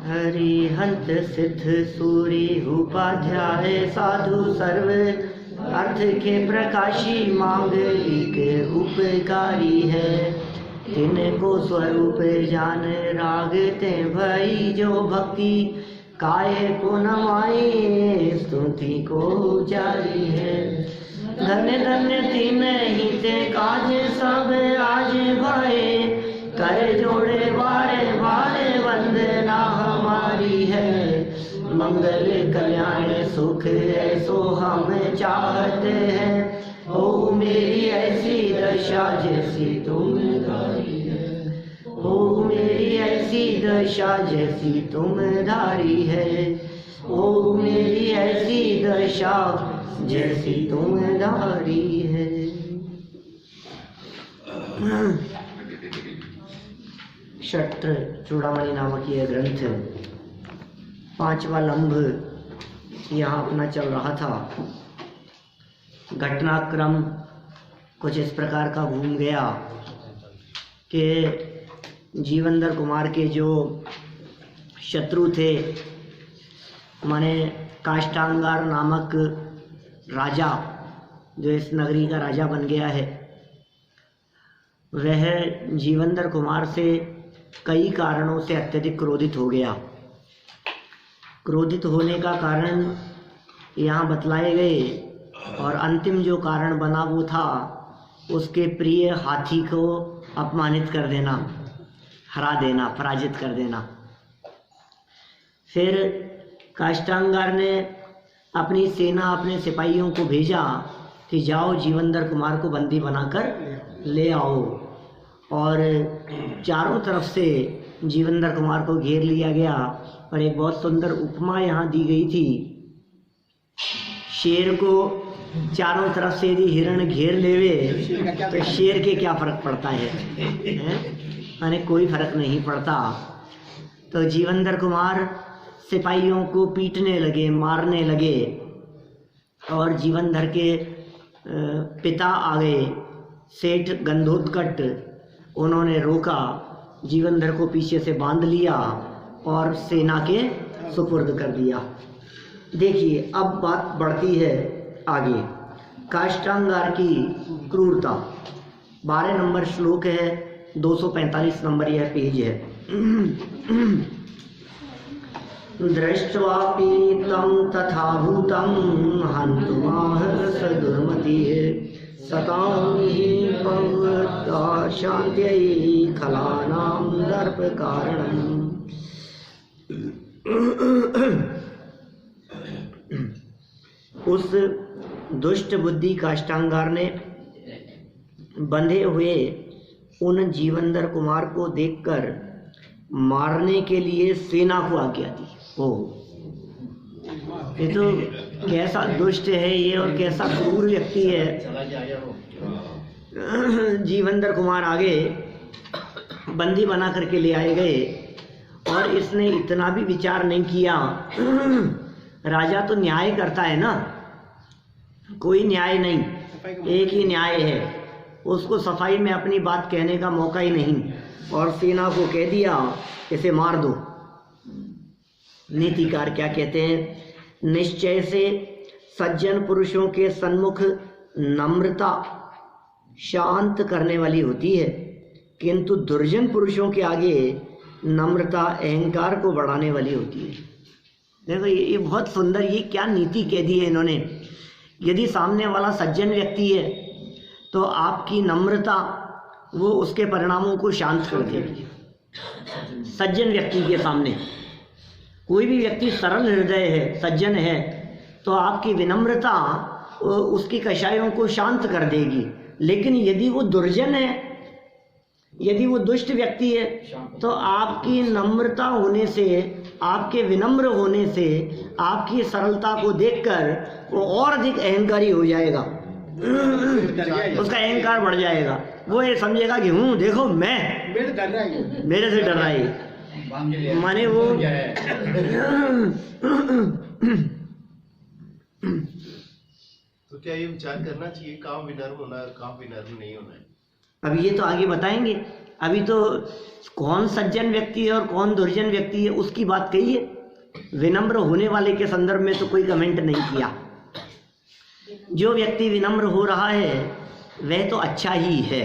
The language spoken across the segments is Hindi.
हरिहंत सिद्ध सूरी उपाध्याय साधु सर्व अर्थ के प्रकाशी मांगलिक उपकारी है। तिनको स्वरूप जान रागते भई जो भक्ति काय को नमाए स्तुति को जारी है। धन्य धन्य तीन ही ते काज सब आज भाए कर जोड़े बारे बारे वंदना हमारी है। मंगल कल्याण सुख ऐसो हम चाहते हैं। ओ मेरी ऐसी दशा जैसी तुम धारी है। ओ मेरी ऐसी दशा जैसी तुम धारी है। ओ मेरी ऐसी दशा जैसी तुम धारी है। षट्र चूड़ामणि नामक यह ग्रंथ 5वां लंब यहाँ अपना चल रहा था। घटनाक्रम कुछ इस प्रकार का घूम गया कि जीवंदर कुमार के जो शत्रु थे, माने काष्टांगार नामक राजा जो इस नगरी का राजा बन गया है, वह जीवंदर कुमार से कई कारणों से अत्यधिक क्रोधित हो गया। क्रोधित होने का कारण यहाँ बतलाए गए और अंतिम जो कारण बना वो था उसके प्रिय हाथी को अपमानित कर देना, हरा देना, पराजित कर देना। फिर काष्टांगार ने अपनी सेना, अपने सिपाहियों को भेजा कि जाओ जीवंदर कुमार को बंदी बनाकर ले आओ। और चारों तरफ से जीवंदर कुमार को घेर लिया गया। और एक बहुत सुंदर उपमा यहाँ दी गई थी। शेर को चारों तरफ से यदि हिरण घेर लेवे तो शेर के क्या फर्क पड़ता है? यानी कोई फर्क नहीं पड़ता। तो जीवंदर कुमार सिपाहियों को पीटने लगे, मारने लगे। और जीवंधर के पिता आ गए, सेठ गंधोत्कट, उन्होंने रोका, जीवंधर को पीछे से बांध लिया और सेना के सुपुर्द कर दिया। देखिए अब बात बढ़ती है आगे। काष्टांगार की क्रूरता 12 नंबर श्लोक है, 245 नंबर यह पेज है। दृष्ट्वापि तं तथा भूतं हन्तुमाह स दुर्मतिः सतां हि भवता शान्त्यै खलानां दर्प कारणम्। उस दुष्ट बुद्धि काष्टांगार ने बंधे हुए उन जीवंदर कुमार को देखकर मारने के लिए सेना को आज्ञा दी। ओ ये तो कैसा दुष्ट है ये, और कैसा क्रूर व्यक्ति है। जीवंदर कुमार आगे बंदी बना करके ले आए गए और इसने इतना भी विचार नहीं किया। राजा तो न्याय करता है ना, कोई न्याय नहीं, एक ही न्याय है। उसको सफाई में अपनी बात कहने का मौका ही नहीं, और सेना को कह दिया इसे मार दो। नीतिकार क्या कहते हैं? निश्चय से सज्जन पुरुषों के सन्मुख नम्रता शांत करने वाली होती है, किंतु दुर्जन पुरुषों के आगे नम्रता अहंकार को बढ़ाने वाली होती है। देखो ये बहुत सुंदर, ये क्या नीति कह दी है इन्होंने। यदि सामने वाला सज्जन व्यक्ति है तो आपकी नम्रता वो उसके परिणामों को शांत कर देगी। सज्जन व्यक्ति के सामने कोई भी व्यक्ति सरल हृदय है, सज्जन है, तो आपकी विनम्रता उसकी कषायों को शांत कर देगी। लेकिन यदि वो दुर्जन है, यदि वो दुष्ट व्यक्ति है, तो आपकी नम्रता होने से, आपके विनम्र होने से, आपकी सरलता को देखकर वो और अधिक अहंकारी हो जाएगा। उसका अहंकार बढ़ जाएगा। वो ये समझेगा कि देखो मैं, मेरे से डर रहा है, माने वो तो क्या ये विचार करना चाहिए काम विनम्र होना है और काम विनम्र नहीं होना है? अब ये तो आगे बताएंगे, अभी तो कौन सज्जन व्यक्ति है और कौन दुर्जन व्यक्ति है उसकी बात कही है। विनम्र होने वाले के संदर्भ में तो कोई कमेंट नहीं किया। जो व्यक्ति विनम्र हो रहा है वह तो अच्छा ही है,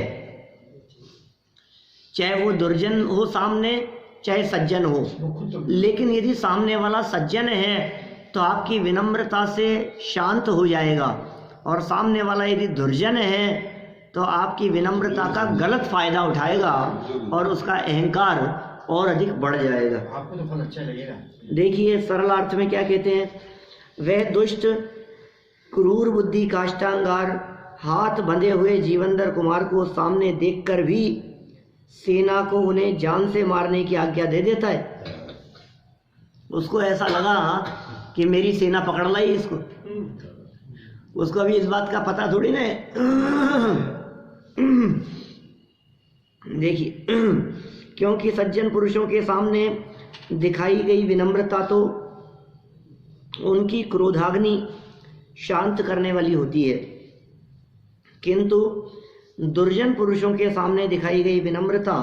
चाहे वो दुर्जन हो सामने चाहे सज्जन हो। लेकिन यदि सामने वाला सज्जन है तो आपकी विनम्रता से शांत हो जाएगा, और सामने वाला यदि दुर्जन है तो आपकी विनम्रता का गलत फायदा उठाएगा और उसका अहंकार और अधिक बढ़ जाएगा। आपको तो फल अच्छा लगेगा। देखिए सरल अर्थ में क्या कहते हैं, वह दुष्ट क्रूर बुद्धि काष्टांगार हाथ बंधे हुए जीवंदर कुमार को सामने देखकर भी सेना को उन्हें जान से मारने की आज्ञा दे देता है। उसको ऐसा लगा कि मेरी सेना पकड़ लाई इसको, उसको अभी इस बात का पता थोड़ी ना है। देखिए, क्योंकि सज्जन पुरुषों के सामने दिखाई गई विनम्रता तो उनकी क्रोधाग्नि शांत करने वाली होती है, किंतु दुर्जन पुरुषों के सामने दिखाई गई विनम्रता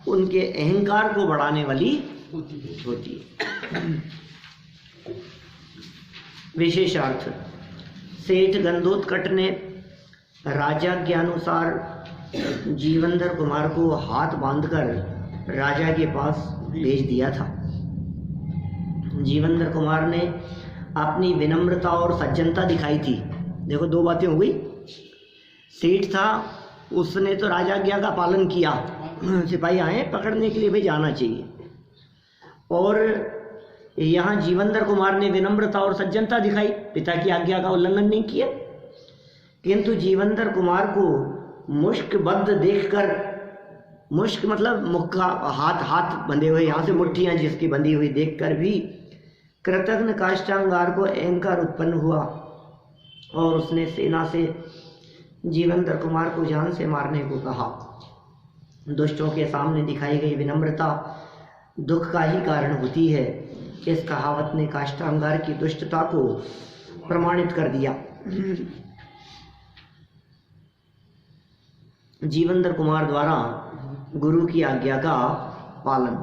उनके अहंकार को बढ़ाने वाली होती है। विशेषार्थ, सेठ गंधोत्कट ने राजा के अनुसार जीवंदर कुमार को हाथ बांधकर राजा के पास भेज दिया था। जीवंदर कुमार ने अपनी विनम्रता और सज्जनता दिखाई थी। देखो दो बातें हो गई, सेठ था उसने तो राजाज्ञा का पालन किया, सिपाही आए पकड़ने के लिए भाई जाना चाहिए, और यहाँ जीवंदर कुमार ने विनम्रता और सज्जनता दिखाई, पिता की आज्ञा का उल्लंघन नहीं किया। किंतु जीवंदर कुमार को मुष्कबद्ध देखकर, मुष्क मतलब मुक्का, हाथ बंधे हुए, यहाँ से मुट्ठियाँ जिसकी बंधी हुई देखकर भी कृतघ्न काष्टांगार को अहंकार उत्पन्न हुआ और उसने सेना से जीवंदर कुमार को जान से मारने को कहा। दुष्टों के सामने दिखाई गई विनम्रता दुख का ही कारण होती है। इस कहावत ने काष्टांगार की दुष्टता को प्रमाणित कर दिया। जीवंदर कुमार द्वारा गुरु की आज्ञा का पालन।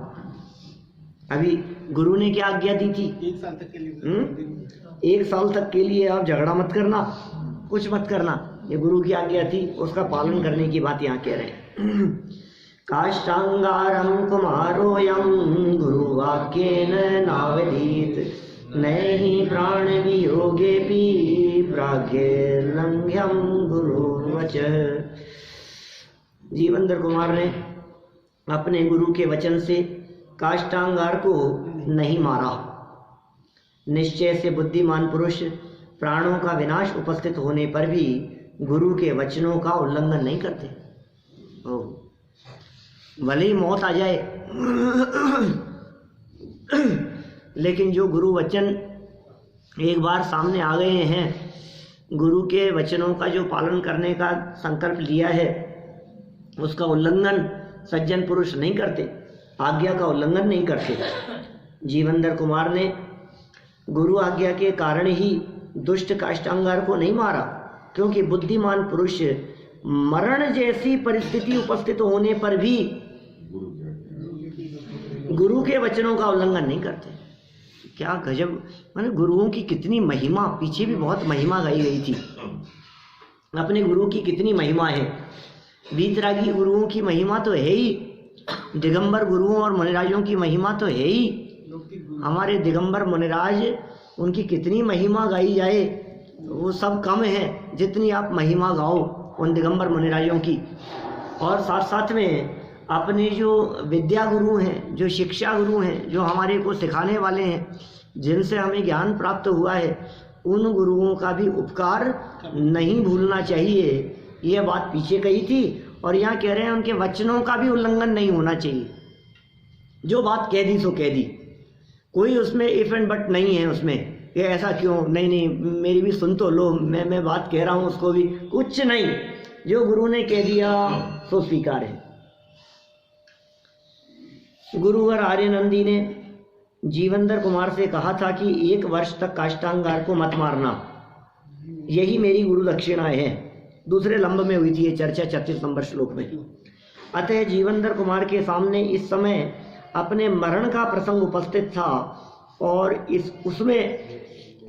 अभी गुरु ने क्या आज्ञा दी थी? 1 साल तक के लिए 1 साल तक के लिए आप झगड़ा मत करना, कुछ मत करना, ये गुरु की आज्ञा थी, उसका पालन करने की बात यहाँ कह रहे हैं। काष्टांगारं कुमारोऽयं गुरुवाक्येन नावधीत् नैहि प्राणवियोगेऽपि प्राज्ञैर्लङ्घ्यं गुरुर्वचः। जीवंदर कुमार ने अपने गुरु के वचन से काष्टांगार को नहीं मारा। निश्चय से बुद्धिमान पुरुष प्राणों का विनाश उपस्थित होने पर भी गुरु के वचनों का उल्लंघन नहीं करते। भले ही मौत आ जाए लेकिन जो गुरु वचन एक बार सामने आ गए हैं, गुरु के वचनों का जो पालन करने का संकल्प लिया है उसका उल्लंघन सज्जन पुरुष नहीं करते, आज्ञा का उल्लंघन नहीं करते। जीवंदर कुमार ने गुरु आज्ञा के कारण ही दुष्ट काष्टांगार को नहीं मारा, क्योंकि बुद्धिमान पुरुष मरण जैसी परिस्थिति उपस्थित होने पर भी गुरु के वचनों का उल्लंघन नहीं करते। क्या गजब, माने गुरुओं की कितनी महिमा, पीछे भी बहुत महिमा गाई गई थी। अपने गुरु की कितनी महिमा है, वीतरागी गुरुओं की महिमा तो है ही, दिगंबर गुरुओं और मुनिराजों की महिमा तो है ही। हमारे दिगंबर मुनिराज, उनकी कितनी महिमा गाई जाए वो सब कम है जितनी आप महिमा गाओ उन दिगंबर मुनिराजों की। और साथ साथ में अपने जो विद्या गुरु हैं, जो शिक्षा गुरु हैं, जो हमारे को सिखाने वाले हैं, जिनसे हमें ज्ञान प्राप्त हुआ है, उन गुरुओं का भी उपकार नहीं भूलना चाहिए। ये बात पीछे कही थी और यहाँ कह रहे हैं उनके वचनों का भी उल्लंघन नहीं होना चाहिए। जो बात कह दी सो कह दी, कोई उसमें इफ एंड बट नहीं है उसमें, ये ऐसा क्यों, नहीं मेरी भी सुन तो लो, मैं बात कह रहा हूँ उसको भी, कुछ नहीं, जो गुरु ने कह दिया सो स्वीकार है। गुरुवर आर्यनंदी ने जीवंदर कुमार से कहा था कि 1 वर्ष तक काष्टांगार को मत मारना, यही मेरी गुरु दक्षिणा है। दूसरे लंब में हुई थी ये चर्चा 36 नंबर श्लोक में। अतः जीवनधर कुमार के सामने इस समय अपने मरण का प्रसंग उपस्थित था और उसमें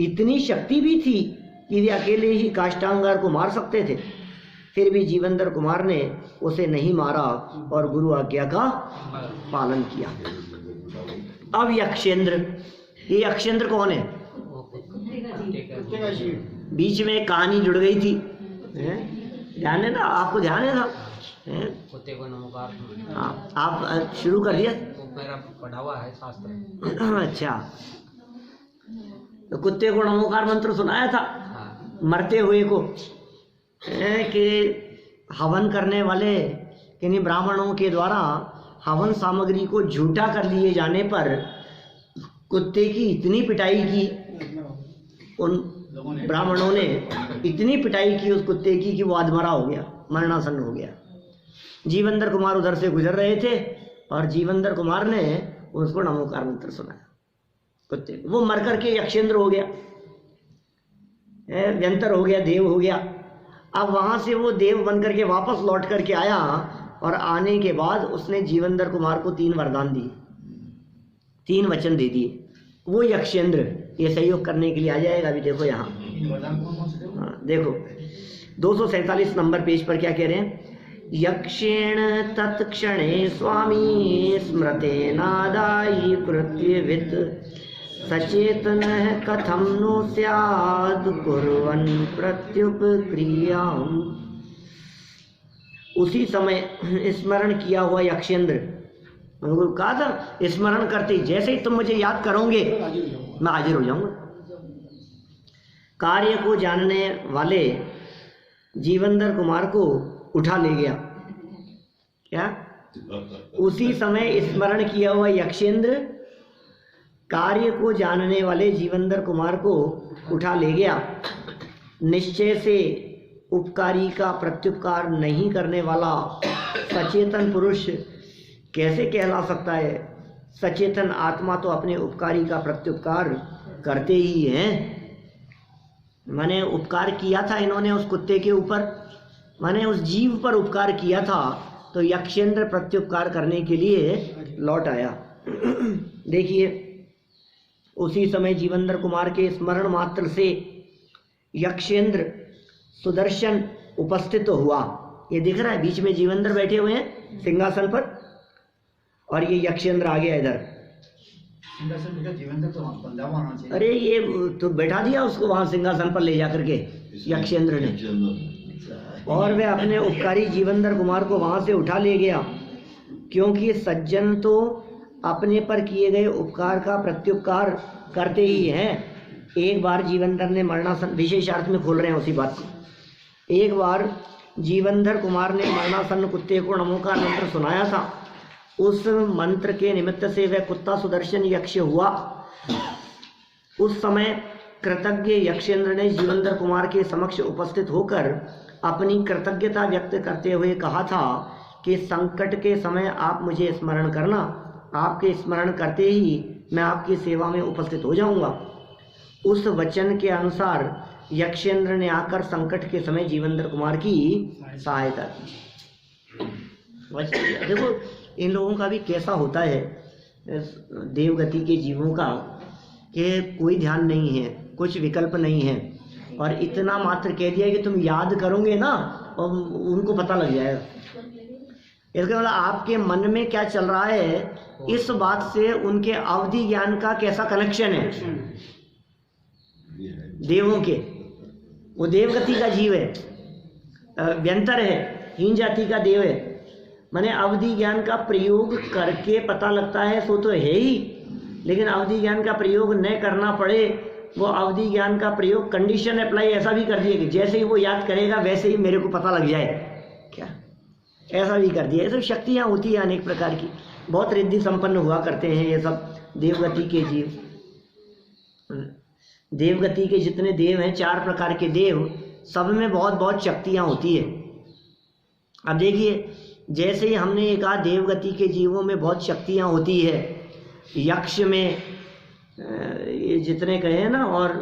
इतनी शक्ति भी थी कि वे अकेले ही काष्टांगार को मार सकते थे। फिर भी जीवनधर कुमार ने उसे नहीं मारा और गुरु आज्ञा का पालन किया। अब यक्षेंद्र, ये यक्षेंद्र कौन है? बीच में एक कहानी जुड़ गई थी, ध्यान है ना? आपको ध्यान है ना? कुत्ते को नमोकार। हाँ, आप शुरू कर दिया? मेरा पढ़ा हुआ है शास्त्र। अच्छा, तो कुत्ते को नमोकार मंत्र सुनाया था। हाँ। मरते हुए को कि हवन करने वाले किन्हीं ब्राह्मणों के द्वारा हवन सामग्री को झूठा कर लिए जाने पर कुत्ते की इतनी पिटाई की, उन ब्राह्मणों ने इतनी पिटाई की उस कुत्ते की कि वो अधमरा हो गया, मरणासन्न हो गया। जीवनधर कुमार उधर से गुजर रहे थे और जीवनधर कुमार ने उसको नमोकार मंत्र सुनाया कुत्ते को। वो मर करके यक्षेंद्र हो गया, व्यंतर हो गया, देव हो गया। अब वहां से वो देव बन करके वापस लौट करके आया और आने के बाद उसने जीवनधर कुमार को 3 वरदान दिए, 3 वचन दे दिए। वो यक्षेंद्र ये सहयोग करने के लिए आ जाएगा। अभी देखो यहाँ, हाँ देखो 247 नंबर पेज पर क्या कह रहे हैं? यक्षेण तत्क्षणे स्वामी स्मृते नादायी कृत्यवित् सचेतन कथम नो स्याद कुर्वन् प्रत्युपक्रियाम्। उसी समय स्मरण किया हुआ यक्षेंद्र, कहा था स्मरण करते जैसे ही तुम मुझे याद करोगे मैं हाजिर हो जाऊंगा। कार्य को जानने वाले जीवनधर कुमार को उठा ले गया। क्या? उसी समय स्मरण किया हुआ यक्षेंद्र कार्य को जानने वाले जीवनधर कुमार को उठा ले गया। निश्चय से उपकारी का प्रत्युपकार नहीं करने वाला सचेतन पुरुष कैसे कहला सकता है? सचेतन आत्मा तो अपने उपकारी का प्रत्युपकार करते ही हैं। मैंने उपकार किया था इन्होंने उस कुत्ते के ऊपर, मैंने उस जीव पर उपकार किया था, तो यक्षेंद्र प्रत्युपकार करने के लिए लौट आया। देखिए उसी समय जीवनधर कुमार के स्मरण मात्र से यक्षेंद्र सुदर्शन उपस्थित हुआ। ये दिख रहा है बीच में जीवनधर बैठे हुए हैं सिंहासन पर और ये यक्षेंद्र आ गया इधर। जीवनधर तो बंदा होना चाहिए। अरे ये तो बैठा दिया उसको वहां सिंहासन पर ले जाकर के यक्षेंद्र ने, और वह अपने उपकारी जीवनधर कुमार को वहां से उठा ले गया, क्योंकि सज्जन तो अपने पर किए गए उपकार का प्रत्युपकार करते ही हैं। एक बार जीवनधर ने मरणासन, विशेषार्थ में खोल रहे हैं उसी बात को, एक बार जीवनधर कुमार ने मरणासन कुत्ते को नमोकार मंत्र सुनाया था। उस मंत्र के निमित्त से वह कुत्ता सुदर्शन यक्ष हुआ। उस समय कृतज्ञ यक्षेंद्र ने जीवनधर कुमार के समक्ष उपस्थित होकर अपनी कृतज्ञता व्यक्त करते हुए कहा था कि संकट के समय आप मुझे स्मरण करना, आपके स्मरण करते ही मैं आपकी सेवा में उपस्थित हो जाऊंगा। उस वचन के अनुसार यक्षेंद्र ने आकर संकट के समय जीवनधर कुमार की सहायता की। देखो इन लोगों का भी कैसा होता है देवगति के जीवों का, कि कोई ध्यान नहीं है, कुछ विकल्प नहीं है, और इतना मात्र कह दिया कि तुम याद करोगे ना और उनको पता लग जाएगा। इसका मतलब आपके मन में क्या चल रहा है, इस बात से उनके अवधि ज्ञान का कैसा कनेक्शन है। देवों के, वो देवगति का जीव है, व्यंतर है, हीन जाति का देव है, माने अवधि ज्ञान का प्रयोग करके पता लगता है सो तो है ही, लेकिन अवधि ज्ञान का प्रयोग न करना पड़े, वो अवधि ज्ञान का प्रयोग कंडीशन अप्लाई ऐसा भी कर दिए कि जैसे ही वो याद करेगा वैसे ही मेरे को पता लग जाए, क्या ऐसा भी कर दिया। ये सब शक्तियाँ होती हैं अनेक प्रकार की, बहुत रिद्धि संपन्न हुआ करते हैं ये सब देवगति के जीव। देवगति के जितने देव हैं, 4 प्रकार के देव, सब में बहुत बहुत शक्तियाँ होती है। अब देखिए जैसे ही हमने ये कहा देवगति के जीवों में बहुत शक्तियाँ होती है, यक्ष में ये जितने कहे ना, और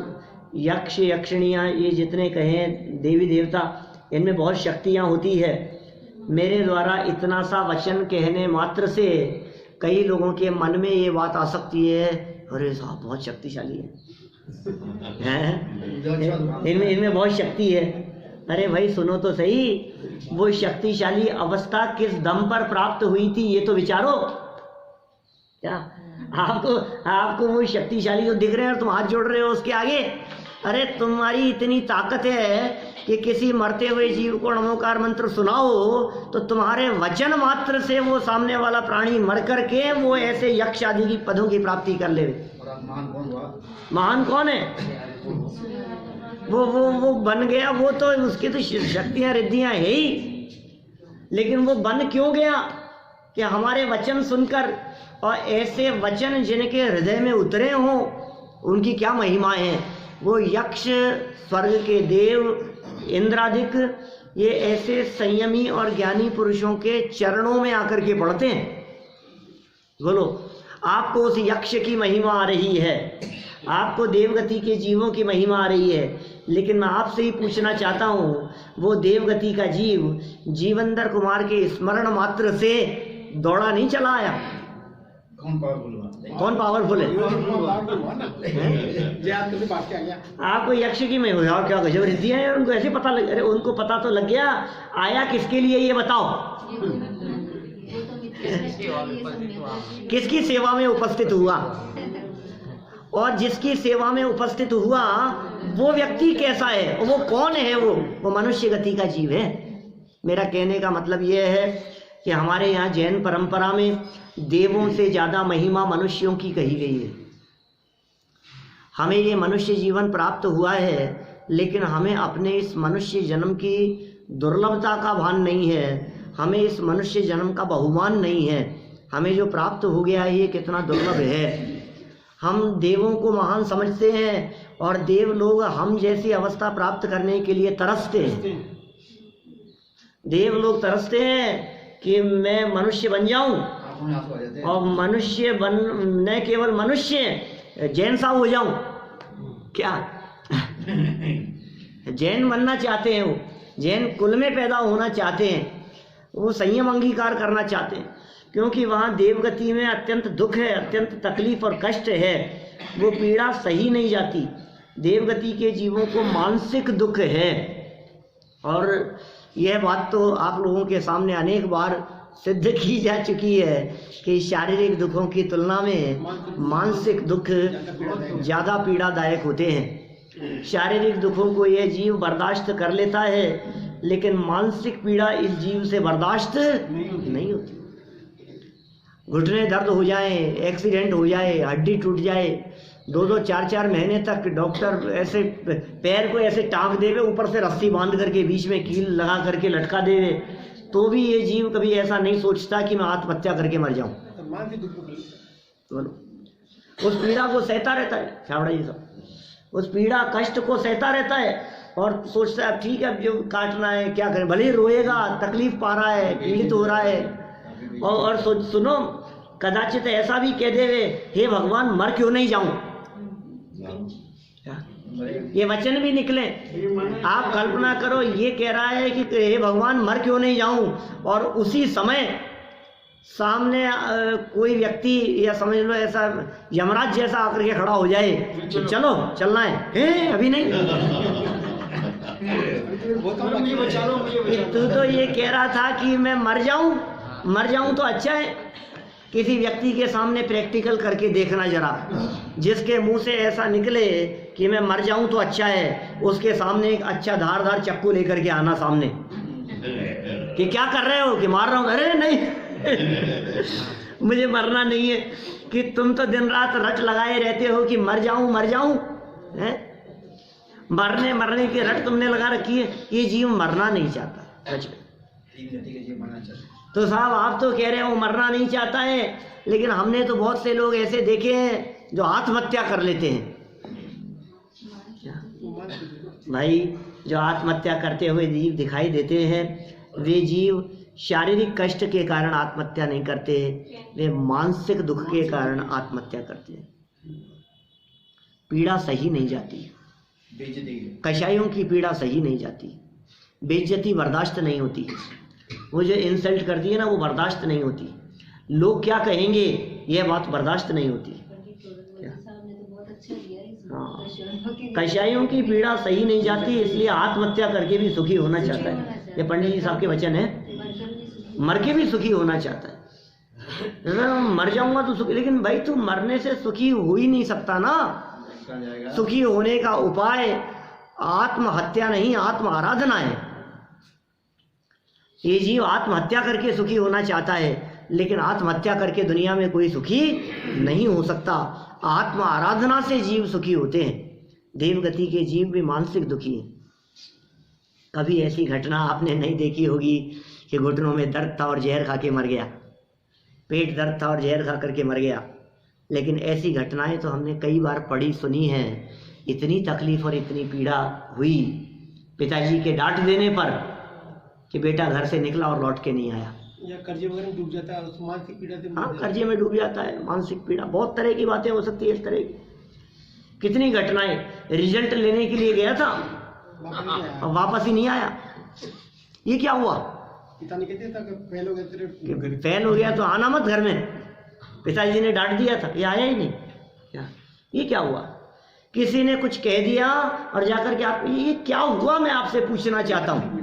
यक्ष यक्षिणियाँ ये जितने कहे देवी देवता, इनमें बहुत शक्तियाँ होती है। मेरे द्वारा इतना सा वचन कहने मात्र से कई लोगों के मन में ये बात आ सकती है, अरे साहब बहुत शक्तिशाली है, इनमें बहुत शक्ति है। अरे भाई सुनो तो सही, वो शक्तिशाली अवस्था किस दम पर प्राप्त हुई थी ये तो विचारो। क्या आपको वो शक्तिशाली जो दिख रहे हैं, तुम हाथ जोड़ रहे हो उसके आगे, अरे तुम्हारी इतनी ताकत है कि किसी मरते हुए जीव को नमोकार मंत्र सुनाओ तो तुम्हारे वचन मात्र से वो सामने वाला प्राणी मर करके वो ऐसे यक्ष आदि की पदों की प्राप्ति कर ले। महान कौन है? वो बन गया, वो तो उसकी तो शक्तियां रिद्धियां है ही, लेकिन वो बन क्यों गया कि हमारे वचन सुनकर, और ऐसे वचन जिनके हृदय में उतरे हों उनकी क्या महिमा है। वो यक्ष, स्वर्ग के देव, इंद्रादिक, ये ऐसे संयमी और ज्ञानी पुरुषों के चरणों में आकर के पड़ते हैं। बोलो, आपको उस यक्ष की महिमा आ रही है, आपको देवगति के जीवों की महिमा आ रही है, लेकिन मैं आपसे ही पूछना चाहता हूँ, वो देवगति का जीव जीवंदर कुमार के स्मरण मात्र से दौड़ा नहीं चला आया? कौन पावरफुल है? आपको यक्ष की में हो जाओ, क्या गजब रिद्धियां हैं, उनको ऐसे पता लग, अरे उनको पता तो लग गया, आया किसके लिए ये बताओ? किसकी सेवा में उपस्थित हुआ? और जिसकी सेवा में उपस्थित हुआ वो व्यक्ति कैसा है, वो कौन है? वो मनुष्य गति का जीव है। मेरा कहने का मतलब ये है कि हमारे यहाँ जैन परंपरा में देवों से ज़्यादा महिमा मनुष्यों की कही गई है। हमें ये मनुष्य जीवन प्राप्त हुआ है, लेकिन हमें अपने इस मनुष्य जन्म की दुर्लभता का भान नहीं है, हमें इस मनुष्य जन्म का बहुमान नहीं है। हमें जो प्राप्त हो गया है ये कितना दुर्लभ है। हम देवों को महान समझते हैं और देव लोग हम जैसी अवस्था प्राप्त करने के लिए तरसते हैं। देव लोग तरसते हैं कि मैं मनुष्य बन जाऊं, और मनुष्य बन, न केवल मनुष्य, जैन सा हो जाऊं। क्या जैन बनना चाहते हैं, वो जैन कुल में पैदा होना चाहते हैं, वो संयम अंगीकार करना चाहते हैं, क्योंकि वहाँ देवगति में अत्यंत दुख है, अत्यंत तकलीफ और कष्ट है, वो पीड़ा सही नहीं जाती। देवगति के जीवों को मानसिक दुख है, और यह बात तो आप लोगों के सामने अनेक बार सिद्ध की जा चुकी है कि शारीरिक दुखों की तुलना में मानसिक दुख ज़्यादा पीड़ादायक होते हैं। शारीरिक दुखों को यह जीव बर्दाश्त कर लेता है, लेकिन मानसिक पीड़ा इस जीव से बर्दाश्त नहीं होती। घुटने दर्द हो जाए, एक्सीडेंट हो जाए, हड्डी टूट जाए, 2-2, 4-4 महीने तक डॉक्टर ऐसे पैर को ऐसे टांग देवे, ऊपर से रस्सी बांध करके बीच में कील लगा करके लटका देवे, तो भी ये जीव कभी ऐसा नहीं सोचता कि मैं आत्महत्या करके मर जाऊं। उस पीड़ा को सहता रहता है छावड़ा जी सब, उस पीड़ा कष्ट को सहता रहता है और सोचता है ठीक है, जो काटना है क्या करें, भले ही रोएगा, तकलीफ पा रहा है, पीड़ित हो रहा है। और सुनो, कदाचित ऐसा भी कह देवे, हे भगवान मर क्यों नहीं जाऊं, ये वचन भी निकले। आप कल्पना करो, ये कह रहा है कि हे भगवान मर क्यों नहीं जाऊं, और उसी समय सामने कोई व्यक्ति या समझ लो ऐसा यमराज जैसा आकर के खड़ा हो जाए, तो चलो चलना है अभी नहीं। तू तो ये कह रहा था कि मैं मर जाऊं तो अच्छा है। किसी व्यक्ति के सामने प्रैक्टिकल करके देखना जरा, जिसके मुंह से ऐसा निकले कि मैं मर जाऊं तो अच्छा है, उसके सामने एक अच्छा धारदार चक्कू लेकर के आना सामने, कि क्या कर रहे हो, कि मार रहा हूं, अरे नहीं मुझे मरना नहीं है। कि तुम तो दिन रात रट लगाए रहते हो कि मर जाऊं है, मरने की रट तुमने लगा रखी है। ये जीव मरना नहीं चाहता सच में। तो साहब आप तो कह रहे हो मरना नहीं चाहता है, लेकिन हमने तो बहुत से लोग ऐसे देखे हैं जो आत्महत्या कर लेते हैं। भाई जो आत्महत्या करते हुए जीव दिखाई देते हैं, वे जीव शारीरिक कष्ट के कारण आत्महत्या नहीं करते, वे मानसिक दुख के कारण आत्महत्या करते हैं। पीड़ा सही नहीं जाती, कषायों की पीड़ा सही नहीं जाती। बेइज्जती बर्दाश्त नहीं होती, वो जो इंसल्ट करती है ना वो बर्दाश्त नहीं होती, लोग क्या कहेंगे यह बात बर्दाश्त नहीं होती। हाँ, कशाइयों की पीड़ा सही नहीं जाती, इसलिए आत्महत्या करके भी सुखी होना चाहता है। ये पंडित जी साहब के वचन है, मर के भी सुखी होना चाहता है। मर जाऊंगा तो सुखी, लेकिन भाई तू मरने से सुखी हो ही नहीं सकता ना। सुखी होने का उपाय आत्महत्या नहीं, आत्म आराधना है। ये जीव आत्महत्या करके सुखी होना चाहता है, लेकिन आत्महत्या करके दुनिया में कोई सुखी नहीं हो सकता। आत्म आराधना से जीव सुखी होते हैं। देवगति के जीव भी मानसिक दुखी हैं। कभी ऐसी घटना आपने नहीं देखी होगी कि घुटनों में दर्द था और जहर खा के मर गया, पेट दर्द था और जहर खा करके मर गया। लेकिन ऐसी घटनाएं तो हमने कई बार पढ़ी सुनी हैं। इतनी तकलीफ और इतनी पीड़ा हुई पिताजी के डांट देने पर कि बेटा घर से निकला और लौट के नहीं आया, या कर्जे वगैरह में डूब जाता है, मानसिक पीड़ा से। हाँ, कर्जे में डूब जाता है, मानसिक पीड़ा, बहुत तरह की बातें हो सकती है इस तरह की। कितनी घटनाएं, रिजल्ट लेने के लिए गया था और वापस ही नहीं आया। ये क्या हुआ? पिता ने कहते था कि फेल हो गया तेरे, फेल हो गया तो आना मत घर में, पिताजी ने डांट दिया था, ये आया ही नहीं। क्या ये क्या हुआ? किसी ने कुछ कह दिया और जाकर के आप, ये क्या हुआ मैं आपसे पूछना चाहता हूँ।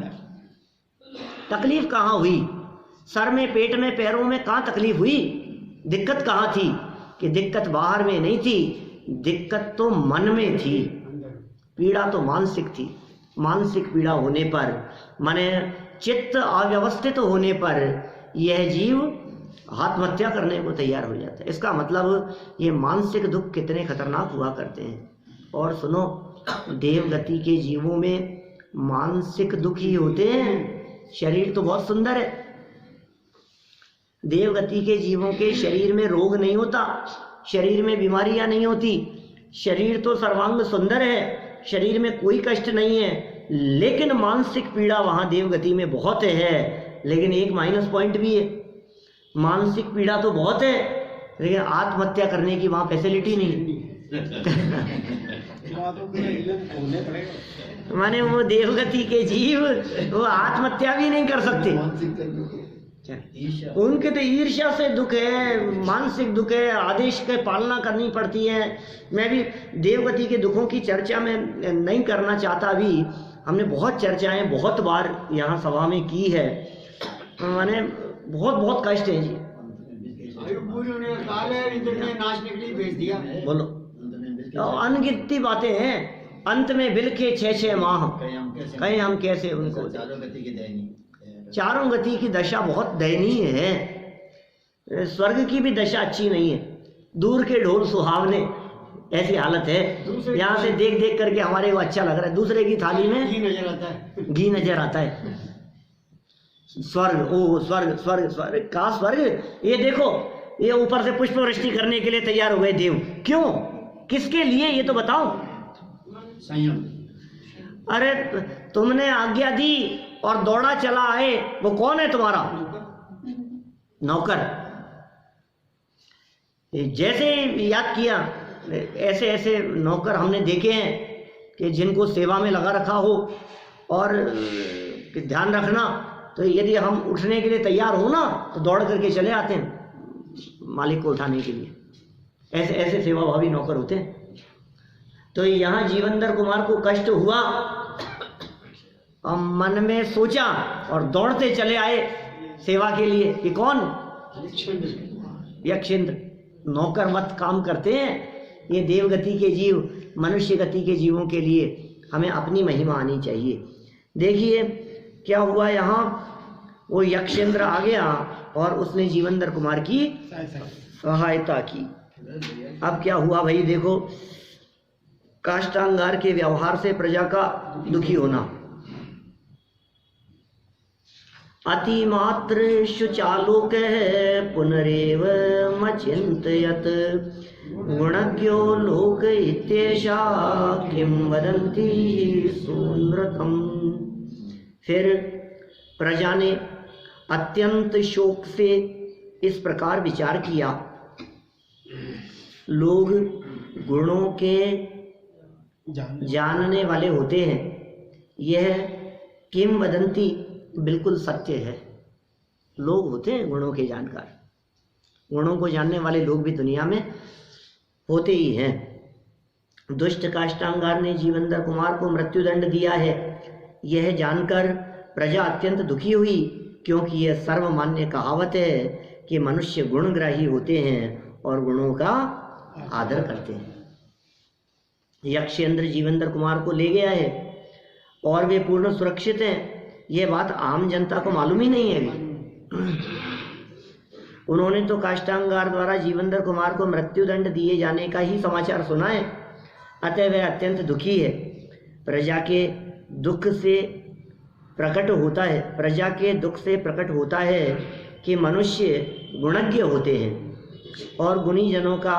तकलीफ कहाँ हुई? सर में, पेट में, पैरों में, कहाँ तकलीफ हुई? दिक्कत कहाँ थी? कि दिक्कत बाहर में नहीं थी, दिक्कत तो मन में थी, पीड़ा तो मानसिक थी। मानसिक पीड़ा होने पर, माने चित्त अव्यवस्थित होने पर यह जीव आत्महत्या करने को तैयार हो जाता है। इसका मतलब ये मानसिक दुख कितने खतरनाक हुआ करते हैं। और सुनो, देवगति के जीवों में मानसिक दुख ही होते हैं। शरीर तो बहुत सुंदर है, देवगति के जीवों के शरीर में रोग नहीं होता, शरीर में बीमारियां नहीं होती, शरीर तो सर्वांग सुंदर है, शरीर में कोई कष्ट नहीं है। लेकिन मानसिक पीड़ा वहां देवगति में बहुत है। लेकिन एक माइनस पॉइंट भी है, मानसिक पीड़ा तो बहुत है लेकिन आत्महत्या करने की वहां फैसिलिटी नहीं माने वो देवगति के जीव वो आत्महत्या भी नहीं कर सकते। उनके तो ईर्ष्या से दुख है, मानसिक दुख है, आदेश के पालना करनी पड़ती है। मैं भी देवगति के दुखों की चर्चा में नहीं करना चाहता। अभी हमने बहुत चर्चाएं बहुत बार यहाँ सभा में की है, माने बहुत बहुत कष्ट है जी। बोलो, तो अनगिनती बातें हैं। अंत में बिल के 6 माह कहें हम कैसे उनको। चारों गति की दशा बहुत दयनीय है। स्वर्ग की भी दशा अच्छी नहीं है। दूर के ढोल सुहावने, ऐसी हालत है। यहाँ से देख देख करके हमारे को अच्छा लग रहा है, दूसरे की थाली में घी नजर आता है। स्वर्ग, ओ स्वर्ग, स्वर्ग, स्वर्ग का स्वर्ग। ये देखो, ये ऊपर से पुष्प वृष्टि करने के लिए तैयार हो गए देव। क्यों, किसके लिए, ये तो बताओ। संयम। अरे तुमने आज्ञा दी और दौड़ा चला आए, वो कौन है तुम्हारा? नौकर। जैसे याद किया, ऐसे ऐसे नौकर हमने देखे हैं कि जिनको सेवा में लगा रखा हो। और ध्यान रखना, तो यदि हम उठने के लिए तैयार हो ना तो दौड़ करके चले आते हैं मालिक को उठाने के लिए। ऐसे ऐसे सेवाभावी नौकर होते हैं। तो यहाँ जीवंदर कुमार को कष्ट हुआ और मन में सोचा और दौड़ते चले आए सेवा के लिए कि कौन? यक्षेंद्र। नौकर मत काम करते हैं ये देवगति के जीव। मनुष्य गति के जीवों के लिए हमें अपनी महिमा आनी चाहिए। देखिए क्या हुआ यहाँ, वो यक्षेंद्र आ गया और उसने जीवंदर कुमार की सहायता की। अब क्या हुआ भाई, देखो, काष्टांगार के व्यवहार से प्रजा का दुखी होना। अतिमात्र शुचालोक पुनरेव मचिंतयत गुणज्ञो लोक इत्येषा किं वदन्ति सुनृतम्। फिर प्रजा ने अत्यंत शोक से इस प्रकार विचार किया, लोग गुणों के जानने वाले होते हैं, यह किंवदंती बिल्कुल सत्य है। लोग होते हैं गुणों के जानकार, गुणों को जानने वाले लोग भी दुनिया में होते ही हैं। दुष्ट काष्टांगार ने जीवेंद्र कुमार को मृत्युदंड दिया है। यह जानकर प्रजा अत्यंत दुखी हुई, क्योंकि यह सर्वमान्य कहावत है कि मनुष्य गुणग्राही होते हैं और गुणों का आदर करते हैं। यक्षेंद्र जीवेंद्र कुमार को ले गया है और वे पूर्ण सुरक्षित हैं। यह बात आम जनता को मालूम ही नहीं है अभी। उन्होंने तो काष्टांगार द्वारा जीवेंद्र कुमार को मृत्युदंड दिए जाने का ही समाचार सुना है, अतः वह अत्यंत दुखी है। प्रजा के दुख से प्रकट होता है कि मनुष्य गुणज्ञ होते हैं और गुणी जनों का